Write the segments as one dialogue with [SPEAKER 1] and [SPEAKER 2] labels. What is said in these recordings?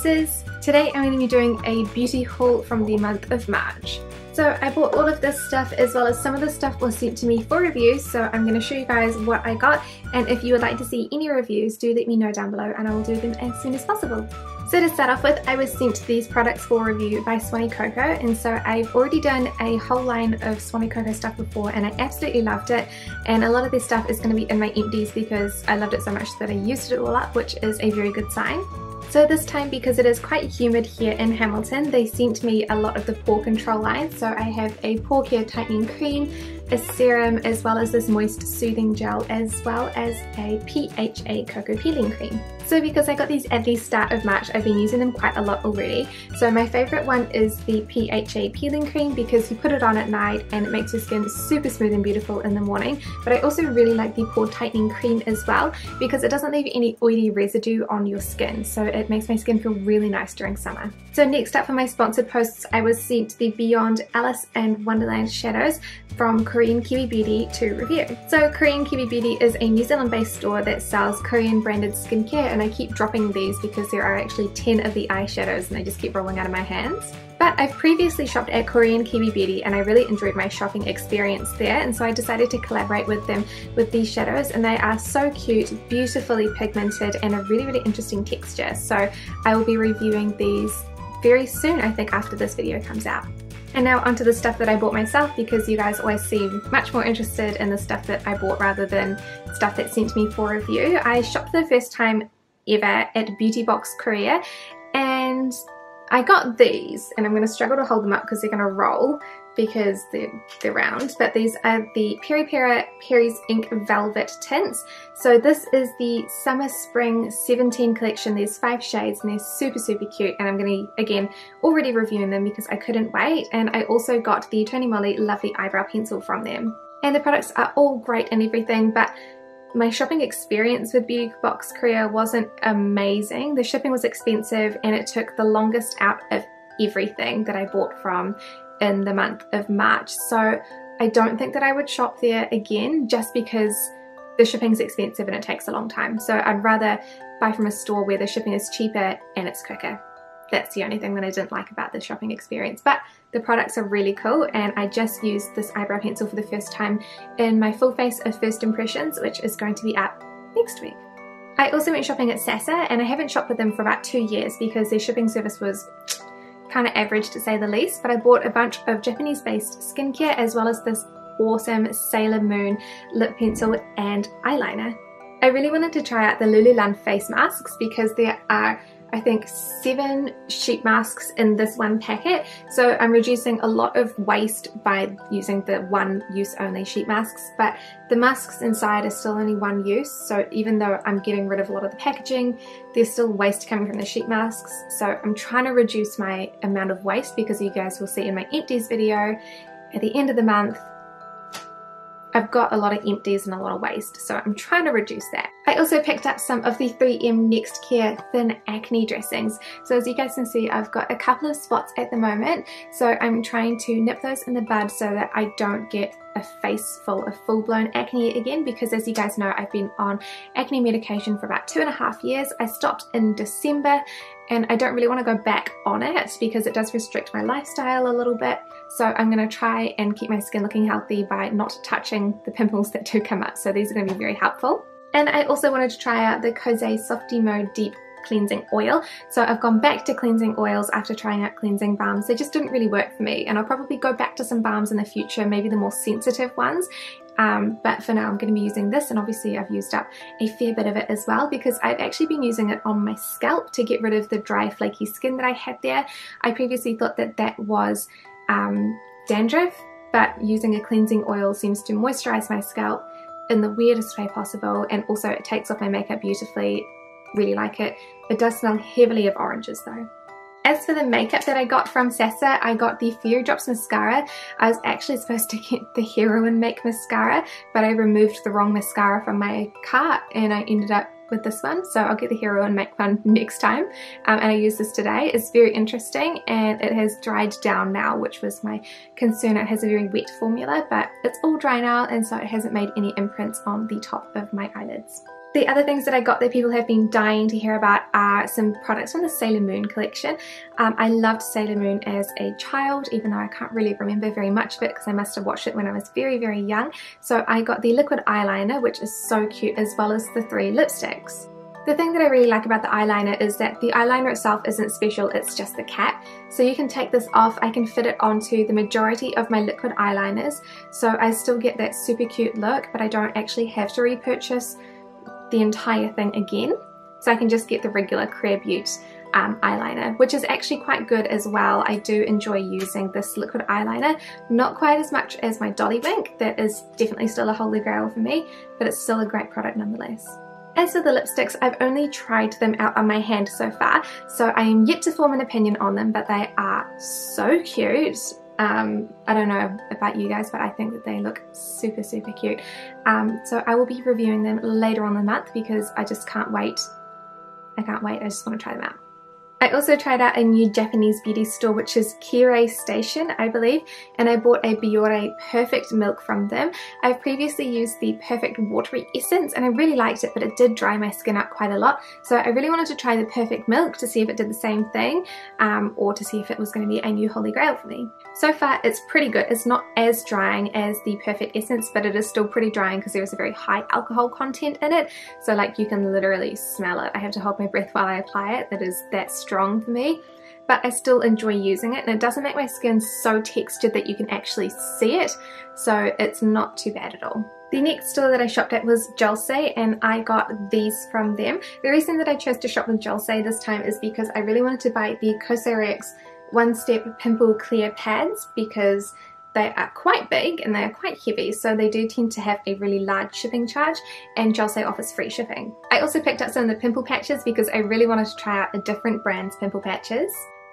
[SPEAKER 1] roses. Today I'm going to be doing a beauty haul from the month of March. So I bought all of this stuff as well as some of the stuff was sent to me for review, so I'm going to show you guys what I got, and if you would like to see any reviews, do let me know down below and I will do them as soon as possible. So to start off with, I was sent these products for review by Swanee Coco, and so I've already done a whole line of Swanee Coco stuff before and I absolutely loved it, and a lot of this stuff is going to be in my empties because I loved it so much that I used it all up, which is a very good sign. So this time, because it is quite humid here in Hamilton, they sent me a lot of the pore control line. So I have a pore care tightening cream, a serum, as well as this moist soothing gel, as well as a PHA cocoa peeling cream. So because I got these at the start of March, I've been using them quite a lot already. So my favourite one is the PHA peeling cream because you put it on at night and it makes your skin super smooth and beautiful in the morning. But I also really like the pore tightening cream as well because it doesn't leave any oily residue on your skin. So it makes my skin feel really nice during summer. So next up for my sponsored posts, I was sent the Beyond Alice and Wonderland shadows from Korean Kiwi Beauty to review. So Korean Kiwi Beauty is a New Zealand based store that sells Korean branded skincare, and I keep dropping these because there are actually 10 of the eyeshadows and they just keep rolling out of my hands. But I've previously shopped at Korean Kiwi Beauty and I really enjoyed my shopping experience there, and so I decided to collaborate with them with these shadows, and they are so cute, beautifully pigmented and a really interesting texture. So I will be reviewing these very soon, I think, after this video comes out. And now onto the stuff that I bought myself, because you guys always seem much more interested in the stuff that I bought rather than stuff that's sent to me for review. I shopped for the first time ever at Beauty Box Korea, and I got these, and I'm going to struggle to hold them up because they're going to roll because they're round, but these are the Peri Peri's Ink Velvet tints. So this is the Summer Spring 17 collection. There's 5 shades and they're super cute, and I'm going to, again, already reviewing them because I couldn't wait. And I also got the Tony Moly Lovely Eyebrow Pencil from them. And the products are all great and everything, but my shopping experience with Beauty Box Korea wasn't amazing. The shipping was expensive and it took the longest out of everything that I bought from in the month of March. So I don't think that I would shop there again just because the shipping's expensive and it takes a long time. So I'd rather buy from a store where the shipping is cheaper and it's quicker. That's the only thing that I didn't like about the shopping experience. But the products are really cool, and I just used this eyebrow pencil for the first time in my full face of first impressions, which is going to be out next week. I also went shopping at Sasa, and I haven't shopped with them for about 2 years because their shipping service was kind of average to say the least, but I bought a bunch of Japanese based skincare as well as this awesome Sailor Moon lip pencil and eyeliner. I really wanted to try out the Lululemon face masks because there are, I think, 7 sheet masks in this one packet, so I'm reducing a lot of waste by using the one use only sheet masks, but the masks inside are still only one use, so even though I'm getting rid of a lot of the packaging, there's still waste coming from the sheet masks. So I'm trying to reduce my amount of waste because you guys will see in my empties video at the end of the month I've got a lot of empties and a lot of waste, so I'm trying to reduce that. I also picked up some of the 3M Next Care Thin Acne Dressings. So as you guys can see, I've got a couple of spots at the moment, so I'm trying to nip those in the bud so that I don't get a face full of full-blown acne again, because as you guys know, I've been on acne medication for about 2.5 years. I stopped in December and I don't really want to go back on it because it does restrict my lifestyle a little bit. So I'm going to try and keep my skin looking healthy by not touching the pimples that do come up. So these are going to be very helpful. And I also wanted to try out the Kose Softy Mode Deep Cleansing Oil. So I've gone back to cleansing oils after trying out cleansing balms. They just didn't really work for me, and I'll probably go back to some balms in the future, maybe the more sensitive ones. But for now I'm going to be using this, and obviously I've used up a fair bit of it as well because I've actually been using it on my scalp to get rid of the dry flaky skin that I had there. I previously thought that that was dandruff, but using a cleansing oil seems to moisturize my scalp in the weirdest way possible, and also it takes off my makeup beautifully. Really like it. It does smell heavily of oranges though. As for the makeup that I got from Sasa, I got the Fairy Drops mascara. I was actually supposed to get the Heroine Make mascara, but I removed the wrong mascara from my cart and I ended up with this one. So I'll get the Heroine Make one next time. And I used this today. It's very interesting and it has dried down now, which was my concern. It has a very wet formula, but it's all dry now, and so it hasn't made any imprints on the top of my eyelids. The other things that I got that people have been dying to hear about are some products from the Sailor Moon collection. I loved Sailor Moon as a child, even though I can't really remember very much of it because I must have watched it when I was very, very young. So I got the liquid eyeliner, which is so cute, as well as the 3 lipsticks. The thing that I really like about the eyeliner is that the eyeliner itself isn't special, it's just the cap. So you can take this off, I can fit it onto the majority of my liquid eyeliners, so I still get that super cute look, but I don't actually have to repurchase the entire thing again. So I can just get the regular KBeauty eyeliner, which is actually quite good as well. I do enjoy using this liquid eyeliner, not quite as much as my Dolly Wink. That is definitely still a holy grail for me, but it's still a great product nonetheless. As for the lipsticks, I've only tried them out on my hand so far, so I am yet to form an opinion on them, but they are so cute. I don't know about you guys, but I think that they look super, super cute. So I will be reviewing them later on the month because I just can't wait. I can't wait, I just want to try them out. I also tried out a new Japanese beauty store, which is Kirei Station, I believe, and I bought a Biore Perfect Milk from them. I've previously used the Perfect Watery Essence and I really liked it, but it did dry my skin up quite a lot. So I really wanted to try the Perfect Milk to see if it did the same thing, or to see if it was going to be a new holy grail for me. So far it's pretty good. It's not as drying as the Perfect Essence, but it is still pretty drying because there is a very high alcohol content in it. So like you can literally smell it. I have to hold my breath while I apply it. That is that strong for me, but I still enjoy using it, and it doesn't make my skin so textured that you can actually see it, so it's not too bad at all. The next store that I shopped at was Jolse, and I got these from them. The reason that I chose to shop with Jolse this time is because I really wanted to buy the COSRX One Step Pimple Clear Pads because they are quite big and they are quite heavy, so they do tend to have a really large shipping charge, and Jolse offers free shipping. I also picked up some of the pimple patches because I really wanted to try out a different brand's pimple patches,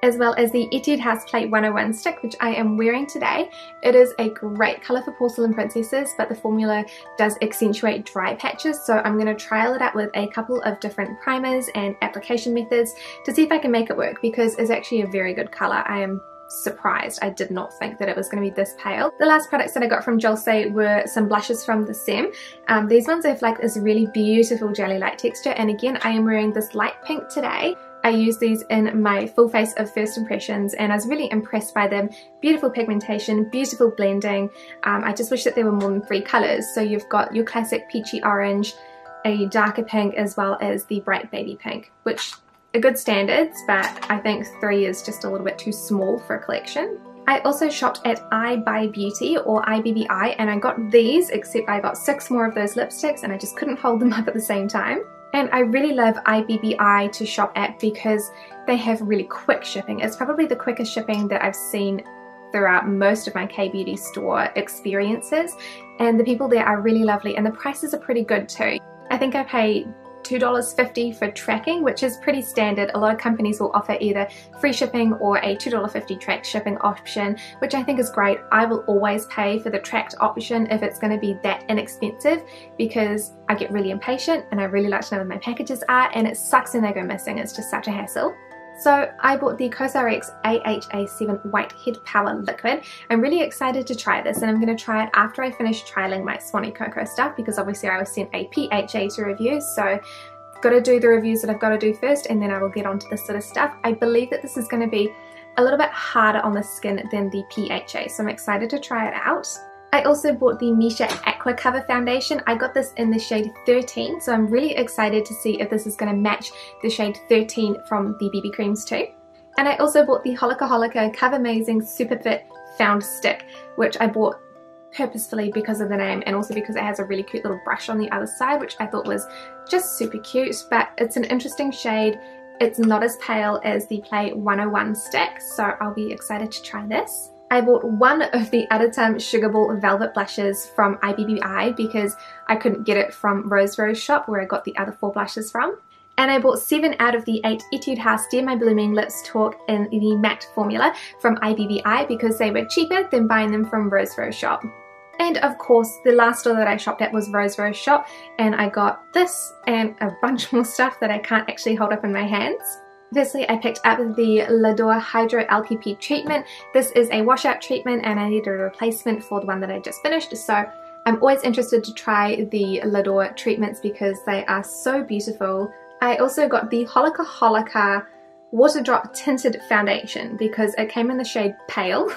[SPEAKER 1] as well as the Etude House Plate 101 stick, which I am wearing today. It is a great colour for porcelain princesses, but the formula does accentuate dry patches, so I'm going to trial it out with a couple of different primers and application methods to see if I can make it work, because it's actually a very good colour. I am surprised. I did not think that it was going to be this pale. The last products that I got from Jolse were some blushes from the Sem. These ones have like this really beautiful jelly-like texture, and again I am wearing this light pink today. I used these in my full face of first impressions and I was really impressed by them. Beautiful pigmentation, beautiful blending. I just wish that there were more than 3 colours. So you've got your classic peachy orange, a darker pink, as well as the bright baby pink, which are good standards, but I think 3 is just a little bit too small for a collection. I also shopped at IBBI or IBBI, and I got these, except I got 6 more of those lipsticks and I just couldn't hold them up at the same time. And I really love IBBI to shop at because they have really quick shipping. It's probably the quickest shipping that I've seen throughout most of my K-beauty store experiences, and the people there are really lovely and the prices are pretty good too. I think I paid $2.50 for tracking, which is pretty standard. A lot of companies will offer either free shipping or a $2.50 tracked shipping option, which I think is great. I will always pay for the tracked option if it's going to be that inexpensive, because I get really impatient and I really like to know where my packages are, and it sucks when they go missing. It's just such a hassle. So I bought the COSRX AHA7 Whitehead Power Liquid. I'm really excited to try this, and I'm going to try it after I finish trialing my Swanee Cocoa stuff, because obviously I was sent a PHA to review, so got to do the reviews that I've got to do first, and then I will get onto this sort of stuff. I believe that this is going to be a little bit harder on the skin than the PHA, so I'm excited to try it out. I also bought the Misha Aqua Cover Foundation. I got this in the shade 13, so I'm really excited to see if this is going to match the shade 13 from the BB creams too. And I also bought the Holika Holika Cover Amazing Super Fit Found Stick, which I bought purposefully because of the name, and also because it has a really cute little brush on the other side, which I thought was just super cute. But it's an interesting shade. It's not as pale as the Play 101 stick, so I'll be excited to try this. I bought one of the Aditum Sugar Ball Velvet Blushes from IBBI because I couldn't get it from RoseRoseShop, where I got the other 4 blushes from. And I bought 7 out of the 8 Etude House Dear My Blooming Lips Talk in the matte formula from IBBI because they were cheaper than buying them from RoseRoseShop. And of course, the last store that I shopped at was RoseRoseShop, and I got this and a bunch more stuff that I can't actually hold up in my hands. Firstly, I picked up the L'Adore Hydro LPP treatment. This is a washout treatment and I needed a replacement for the one that I just finished, so I'm always interested to try the L'Adore treatments because they are so beautiful. I also got the Holika Holika Water Drop Tinted Foundation because it came in the shade Pale,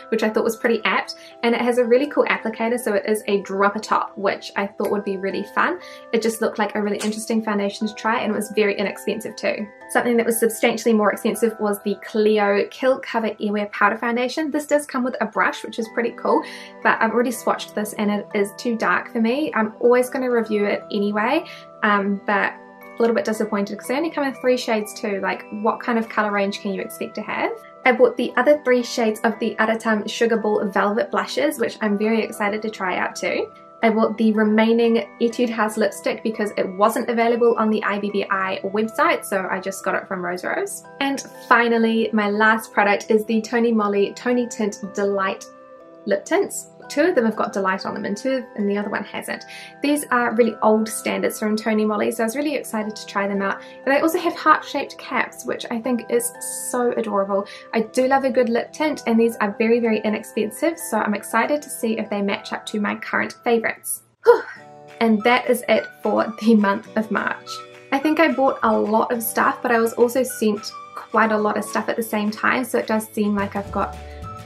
[SPEAKER 1] which I thought was pretty apt, and it has a really cool applicator, so it is a dropper top, which I thought would be really fun. It just looked like a really interesting foundation to try, and it was very inexpensive too. Something that was substantially more expensive was the Clio Kill Cover Airwear Powder Foundation. This does come with a brush, which is pretty cool, but I've already swatched this and it is too dark for me. I'm always going to review it anyway, but a little bit disappointed because they only come in 3 shades too. Like, what kind of colour range can you expect to have? I bought the other 3 shades of the Aratam Sugar Ball Velvet Blushes, which I'm very excited to try out too. I bought the remaining Etude House lipstick because it wasn't available on the IBBI website, so I just got it from Rose Rose. And finally, my last product is the Tony Moly Tony Tint Delight lip tints. 2 of them have got Delight on them and the other one hasn't. These are really old standards from Tony Moly, so I was really excited to try them out. But they also have heart-shaped caps, which I think is so adorable. I do love a good lip tint, and these are very, very inexpensive, so I'm excited to see if they match up to my current favourites. And that is it for the month of March. I think I bought a lot of stuff, but I was also sent quite a lot of stuff at the same time, so it does seem like I've got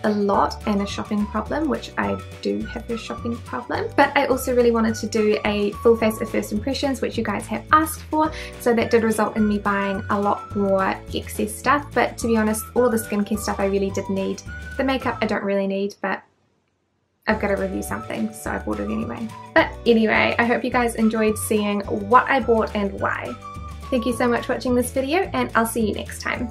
[SPEAKER 1] a lot and a shopping problem, which I do have a shopping problem. But I also really wanted to do a full face of first impressions, which you guys have asked for, so that did result in me buying a lot more excess stuff. But to be honest, all of the skincare stuff I really did need. The makeup I don't really need, but I've got to review something, so I bought it anyway. But anyway, I hope you guys enjoyed seeing what I bought and why. Thank you so much for watching this video, and I'll see you next time.